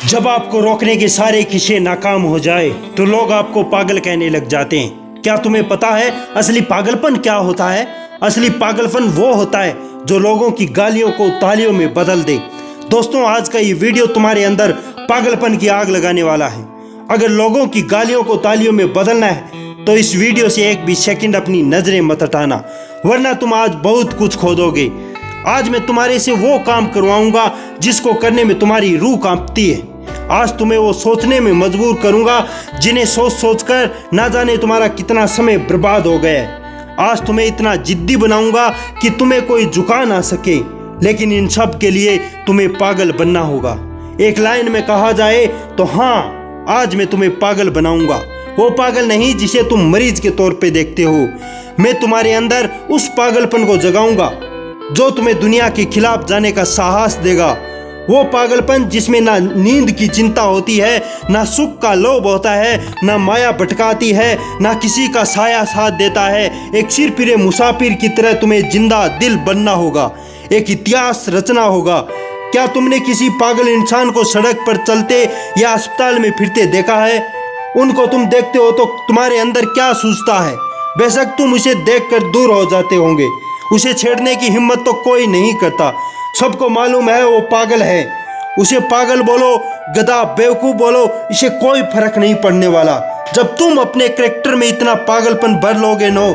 जब आपको रोकने के सारे खिस्से नाकाम हो जाए तो लोग आपको पागल कहने लग जाते हैं। क्या तुम्हें पता है असली पागलपन क्या होता है? असली पागलपन वो होता है जो लोगों की गालियों को तालियों में बदल दे। दोस्तों, आज का ये वीडियो तुम्हारे अंदर पागलपन की आग लगाने वाला है। अगर लोगों की गालियों को तालियों में बदलना है तो इस वीडियो से एक भी सेकंड अपनी नजरें मत हटाना, वरना तुम आज बहुत कुछ खो दोगे। आज मैं तुम्हारे से वो काम करवाऊंगा जिसको करने में तुम्हारी रूह कांपती है। आज तुम्हें वो सोचने में मजबूर करूंगा जिन्हें सोच सोच कर ना जाने तुम्हारा कितना समय बर्बाद हो गया है। आज तुम्हें इतना जिद्दी बनाऊंगा कि तुम्हें कोई झुका ना सके, लेकिन इन सब के लिए तुम्हें पागल बनना होगा। एक लाइन में कहा जाए तो हाँ, आज मैं तुम्हें पागल बनाऊंगा। वो पागल नहीं जिसे तुम मरीज के तौर पे देखते हो। मैं तुम्हारे अंदर उस पागलपन को जगाऊंगा जो तुम्हें दुनिया के खिलाफ जाने का साहस देगा। वो पागलपन जिसमें ना नींद की चिंता होती है, ना सुख का लोभ होता है, ना माया भटकाती है, ना किसी का साया साथ देता है। एक सिर फिरे मुसाफिर की तरह तुम्हें जिंदा दिल बनना होगा, एक इतिहास रचना होगा। क्या तुमने किसी पागल इंसान को सड़क पर चलते या अस्पताल में फिरते देखा है? उनको तुम देखते हो तो तुम्हारे अंदर क्या सूझता है? बेशक तुम उसे देखकर दूर हो जाते होंगे, उसे छेड़ने की हिम्मत तो कोई नहीं करता। सबको मालूम है वो पागल है। उसे पागल बोलो, गधा, बेवकूफ़ बोलो, इसे कोई फर्क नहीं पड़ने वाला। जब तुम अपने कैरेक्टर में इतना पागलपन भर लोगे नो,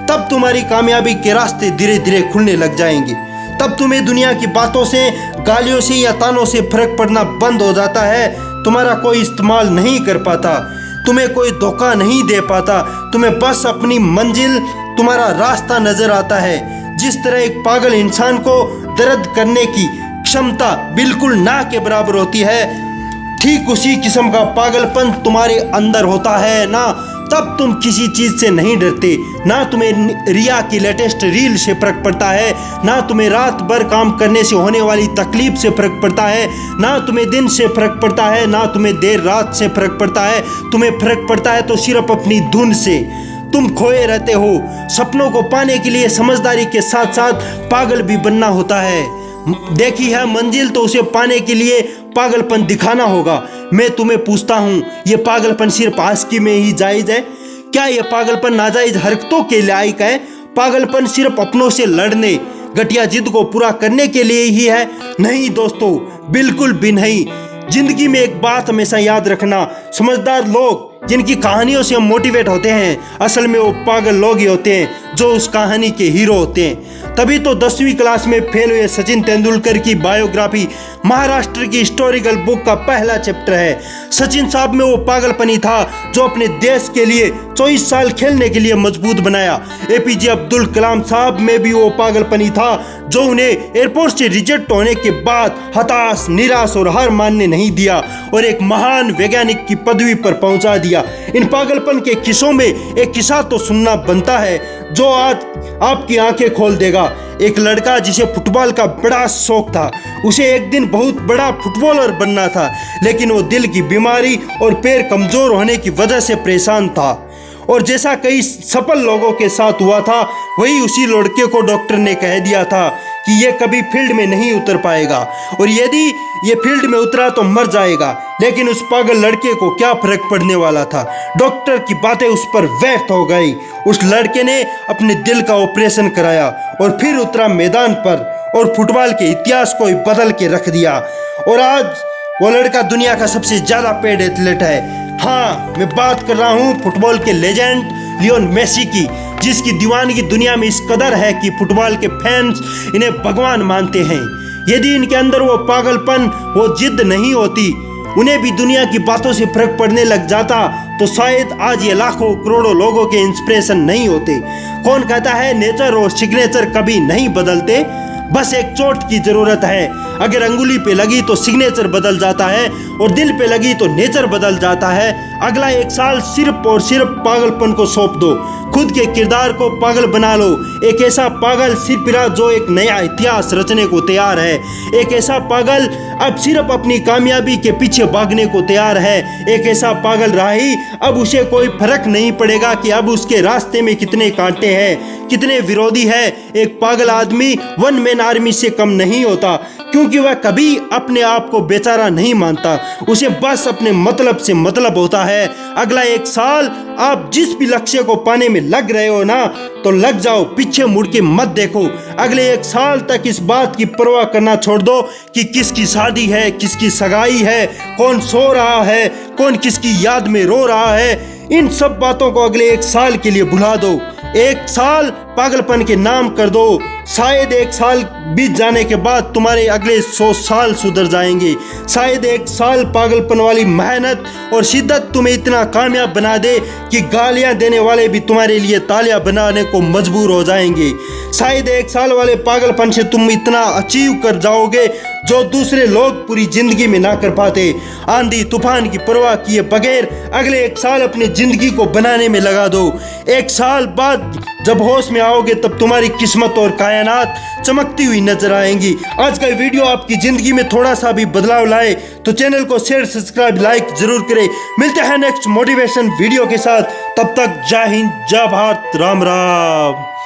तब तुम्हारी कामयाबी के रास्ते धीरे धीरे खुलने लग जाएंगे। तब तुम्हें दुनिया की बातों से, गालियों से या तानों से फर्क पड़ना बंद हो जाता है। तुम्हारा कोई इस्तेमाल नहीं कर पाता, तुम्हें कोई धोखा नहीं दे पाता। तुम्हें बस अपनी मंजिल, तुम्हारा रास्ता नजर आता है। जिस तरह एक पागल इंसान को दर्द करने की क्षमता बिल्कुल ना के बराबर होती है, ठीक उसी किस्म का पागलपन तुम्हारे अंदर होता है ना। तब तुम किसी चीज़ से नहीं डरते, ना तुम्हें रिया की लेटेस्ट रील से फर्क पड़ता है, ना तुम्हें रात भर काम करने से होने वाली तकलीफ से फर्क पड़ता है, ना तुम्हें दिन से फर्क पड़ता है, ना तुम्हें देर रात से फर्क पड़ता है। तुम्हें फर्क पड़ता है तो सिर्फ अपनी धुन से। तुम खोए रहते हो। सपनों को पाने के लिए समझदारी के साथ साथ पागल भी बनना होता है। देखी है मंजिल तो उसे पाने के लिए पागलपन दिखाना होगा। मैं तुम्हें पूछता हूँ, ये पागलपन सिर्फ आशिकी में ही जायज़ है? क्या ये पागलपन नाजायज हरकतों के लायक है? पागलपन सिर्फ अपनों से लड़ने, घटिया जिद को पूरा करने के लिए ही है? नहीं दोस्तों, बिल्कुल भी नहीं। जिंदगी में एक बात हमेशा याद रखना, समझदार लोग जिनकी कहानियों से हम मोटिवेट होते हैं, असल में वो पागल लोग ही होते हैं जो उस कहानी के हीरो होते हैं। तभी तो 10वीं क्लास में फेल हुए सचिन तेंदुलकर की बायोग्राफी महाराष्ट्र की हिस्टोरिकल बुक का पहला चैप्टर है। सचिन साहब में वो पागलपनी था जो अपने देश के लिए 24 साल खेलने के लिए मजबूत बनाया। APJ अब्दुल कलाम साहब में भी वो पागलपनी था जो उन्हें एयरपोर्ट से रिजेक्ट होने के बाद हताश, निराश और हार मानने नहीं दिया और एक महान वैज्ञानिक की पदवी पर पहुंचा दिया। इन पागलपन के किस्सों में एक किस्सा तो सुनना बनता है जो आज आपकी आंखें खोल देगा। एक लड़का जिसे फुटबॉल का बड़ा शौक था, उसे एक दिन बहुत बड़ा फुटबॉलर बनना था, लेकिन वो दिल की बीमारी और पैर कमजोर होने की वजह से परेशान था। और जैसा कई सफल लोगों के साथ हुआ था, वही उसी लड़के को डॉक्टर ने कह दिया था कि ये कभी फील्ड में नहीं उतर पाएगा और यदि ये फील्ड में उतरा तो मर जाएगा। लेकिन उस पागल लड़के को क्या फर्क पड़ने वाला था? डॉक्टर की बातें उस पर व्यर्थ हो गई। उस लड़के ने अपने दिल का ऑपरेशन कराया और फिर उतरा मैदान पर और फुटबॉल के इतिहास को बदल के रख दिया। और आज वो लड़का दुनिया का सबसे ज़्यादा पेड एथलीट है। हाँ, मैं बात कर रहा हूँ फुटबॉल के लेजेंड लियोन मेसी की, जिसकी दीवानगी दुनिया में इस कदर है कि फुटबॉल के फैंस इन्हें भगवान मानते हैं। यदि इनके अंदर वो पागलपन, वो जिद नहीं होती, उन्हें भी दुनिया की बातों से फर्क पड़ने लग जाता, तो शायद आज ये लाखों करोड़ों लोगों के इंस्पिरेशन नहीं होते। कौन कहता है नेचर और सिग्नेचर कभी नहीं बदलते? बस एक चोट की जरूरत है। अगर अंगुली पे लगी तो सिग्नेचर बदल जाता है और दिल पे लगी तो नेचर बदल जाता है। अगला 1 साल सिर्फ और सिर्फ पागलपन को सौंप दो। खुद के किरदार को पागल बना लो। एक ऐसा पागल सिरफिरा जो एक नया इतिहास रचने को तैयार है। एक ऐसा पागल अब सिर्फ अपनी कामयाबी के पीछे भागने को तैयार है। एक ऐसा पागल राही, अब उसे कोई फर्क नहीं पड़ेगा कि अब उसके रास्ते में कितने कांटे हैं, कितने विरोधी है। एक पागल आदमी 1 मैन आर्मी से कम नहीं होता। क्योंकि वह कभी अपने आप को बेचारा नहीं मानता, उसे बस अपने मतलब से मतलब होता है। अगला 1 साल आप जिस भी लक्ष्य को पाने में लग रहे हो ना, तो लग जाओ, पीछे मुड़ के मत देखो। अगले 1 साल तक इस बात की परवाह करना छोड़ दो कि किसकी शादी है, किसकी सगाई है, कौन सो रहा है, कौन किसकी याद में रो रहा है। इन सब बातों को अगले 1 साल के लिए भुला दो। 1 साल पागलपन के नाम कर दो। शायद 1 साल बीत जाने के बाद तुम्हारे अगले 100 साल सुधर जाएंगे। शायद 1 साल पागलपन वाली मेहनत और शिद्दत तुम्हें इतना कामयाब बना दे कि गालियां देने वाले भी तुम्हारे लिए तालियां बनाने को मजबूर हो जाएंगे। शायद 1 साल वाले पागलपन से तुम इतना अचीव कर जाओगे जो दूसरे लोग पूरी जिंदगी में ना कर पाते। आंधी तूफान की परवाह किए बगैर अगले 1 साल अपनी जिंदगी को बनाने में लगा दो। 1 साल बाद जब होश में आओगे तब तुम्हारी किस्मत और कायनात चमकती हुई नजर आएंगी। आज का वीडियो आपकी जिंदगी में थोड़ा सा भी बदलाव लाए तो चैनल को शेयर, सब्सक्राइब, लाइक जरूर करें। मिलते हैं नेक्स्ट मोटिवेशन वीडियो के साथ। तब तक जय हिंद, जय भारत, राम राम।